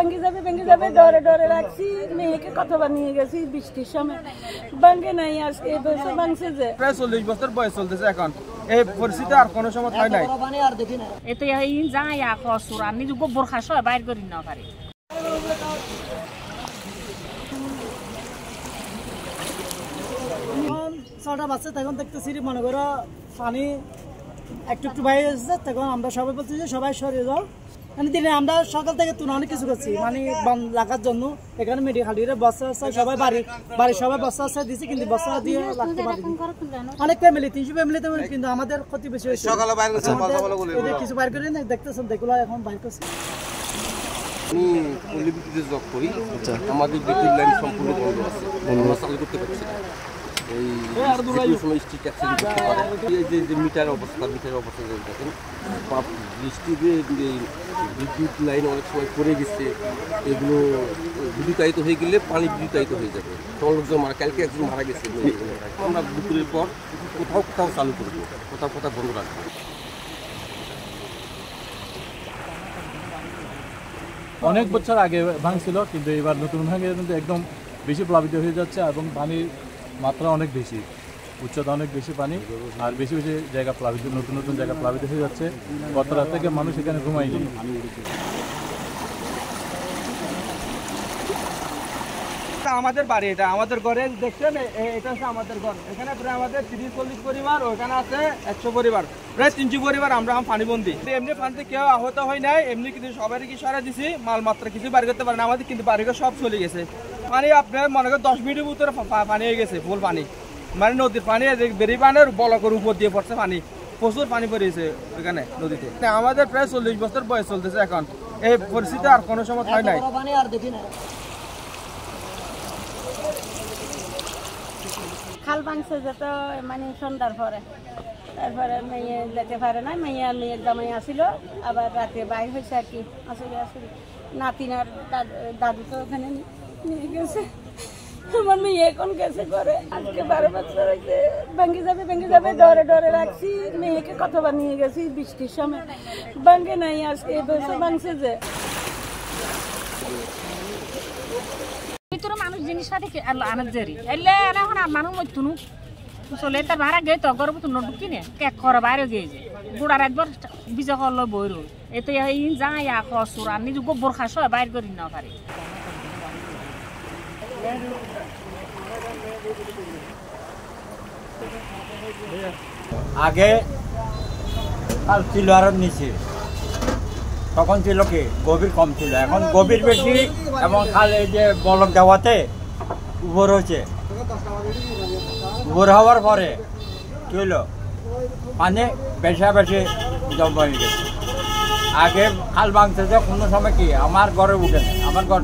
ভেঙে যাবে ডরে ডরে রাখছি। মেয়েকে কতবার নিয়ে গেছি বৃষ্টির সময়, ভাঙে নাই। আজকে এই বছর ভাঙছে যে প্রায় 40 বছর বয়স চলতেছে এখন। এই পরিস্থিতি আর কোনো সময় হয় নাই। এতে যাই কসুর আর নিজে গোবর খাস বাইর করি না পারি। ছটা বাচ্চা তখন দেখতেছি মনে করো পানি একটু একটু বাইরে এসেছে, তখন আমরা সবাই বলছি যে সবাই সরিয়ে যাও। মানে দিনে আমরা সকাল থেকে তুলে অনেক কিছু করছি মানে বান রাখার জন্য। এখানে মেডিকেল বস্তা বস্তা সবাই বাড়ির সবাই বস্তা বস্তা দিচ্ছি, কিন্তু বস্তা দিয়ে রাখতে পারি অনেক ফ্যামিলি 300 ফ্যামিলিতে, কিন্তু আমাদের ক্ষতি বেশি হয়েছে। কিছু বাইর করে না দেখতেছেন, দেখলো এখন বাইর করছি। আমি পল্লীবিদ্যুতে জব করি। আমাদের বিদ্যুৎ লাইন সম্পূর্ণ বন্ধ আছে, আমরা চালু করতে পারছি না। এই সময় স্ট্রিট অ্যাক্সিডেন্ট করতে পারে। এই যে মিটারের অবস্থা দেখেন, বৃষ্টিতে বিদ্যুৎ লাইন অনেক সময় পড়ে গেছে, এগুলো বিদ্যুতায়িত হয়ে গেলে পানি বিদ্যুতায়িত হয়ে যাবে। তখন লোকজন কালকে একজন মারা গেছে। আমরা দুপুরের পর কোথাও চালু করবো, কোথাও বন্ধ রাখবো। অনেক বছর আগে ভাঙছিল, কিন্তু এবার নতুন ভাঙে কিন্তু একদম বেশি প্লাবিত হয়ে যাচ্ছে এবং পানির মাত্রা অনেক বেশি, উচ্চতা অনেক বেশি পানি, আর বেশি বেশি জায়গা প্লাবিত, নতুন জায়গা প্লাবিত হয়ে যাচ্ছে। গত রাত থেকে মানুষ এখানে ঘুমায়নি। আমাদের বাড়ি, এটা আমাদের ঘরে দেখছেন, এটা হচ্ছে আমাদের ঘর। এখানে প্রায় আমাদের 30-40 পরিবার, ওখানে আছে 100 পরিবার, প্রায় 300 পরিবার আমরা পানিবন্দী। এমনি পানিতে কেউ আহত হয় নাই, এমনি কিন্তু সবারই কি সারা দিছি, মালমাত্রা কিছু বাড়ি করতে পারে না আমাদের, কিন্তু বাড়িঘর সব চলে গেছে। পানি আপনার মনে করেন 10 মিনিটের ভিতরে পানি হয়ে গেছে, ফুল পানি, মানে নদীর পানি বেরিয়ে পানের বলকের উপর দিয়ে পড়ছে পানি, প্রচুর পানি পড়েছে ওইখানে নদীতে। আমাদের প্রায় 40 বছর বয়স চলতেছে এখন। এই পরিস্থিতি আর কোনো সময় হয় নাই। খাল ভাঙছে যেত মানে সন্ধ্যার পরে, তারপরে মেয়ে যেতে পারে না। মেয়ের জামাই আসিল, আবার রাতে বাইর হয়েছে আর কি, আসলে নাতিন আর দাদু তো ওখানে নিয়ে গেছে। আমার মেয়ে এখন গেছে করে, আজকে 12 বছর হয়েছে। ভেঙে যাবে ডরে ডরে রাখছি। মেয়েকে কতবার নিয়ে গেছি বৃষ্টির সময়, ভাঙে নাই। আজকে এই বছর ভাঙছে যে মানুষ জিনিস আনার জেরি এলে এখন আর মানুষ মধ্যনু চলে তার ভাড়া গে তো গরম তো ঢুকি নে কেক করে বাইরে গিয়েছে গুড়া রাতবার বিজা করলো বই রোল এতে যাই কসুর আর নিজে গোবর খাস বাইর করি না পারি। আগে খাল ছিল আর নিচে, তখন ছিল কি গভীর কম ছিল, এখন গভীর বেশি এবং খাল এই যে বলক দেওয়াতে উপর হয়েছে। উপর হওয়ার পরে কি হলো, পানি বেশি জমা হয়ে গেছে। আগে খাল ভাঙতে যে কোনো সময় কি আমার ঘরে উঠে না, আমার ঘর